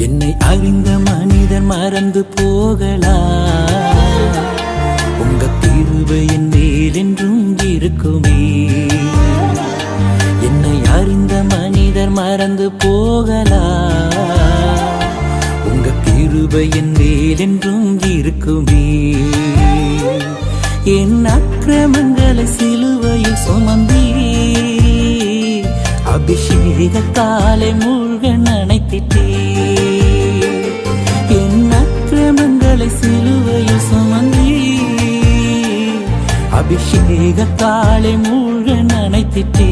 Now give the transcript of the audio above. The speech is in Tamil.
என்னை அறிந்த மனிதன் மறந்து போகலாம், உங்க கிருபை என் மேல் என்றும் இருக்குமே. என்னை அறிந்த மனிதர் மறந்து போகலாம், உங்க கிருபை என் மேல் என்றும் இருக்குமே. என் அக்கிரமங்களை சிலுவையில் சுமந்தீ, அபிஷேகத்தாலே மூழ்க நனைத்திட்டே. என் அக்கிரமங்களை சிலுவையில் சுமந்தீ, அபிஷேகத்தாலே மூழ்க நனைத்திட்டே.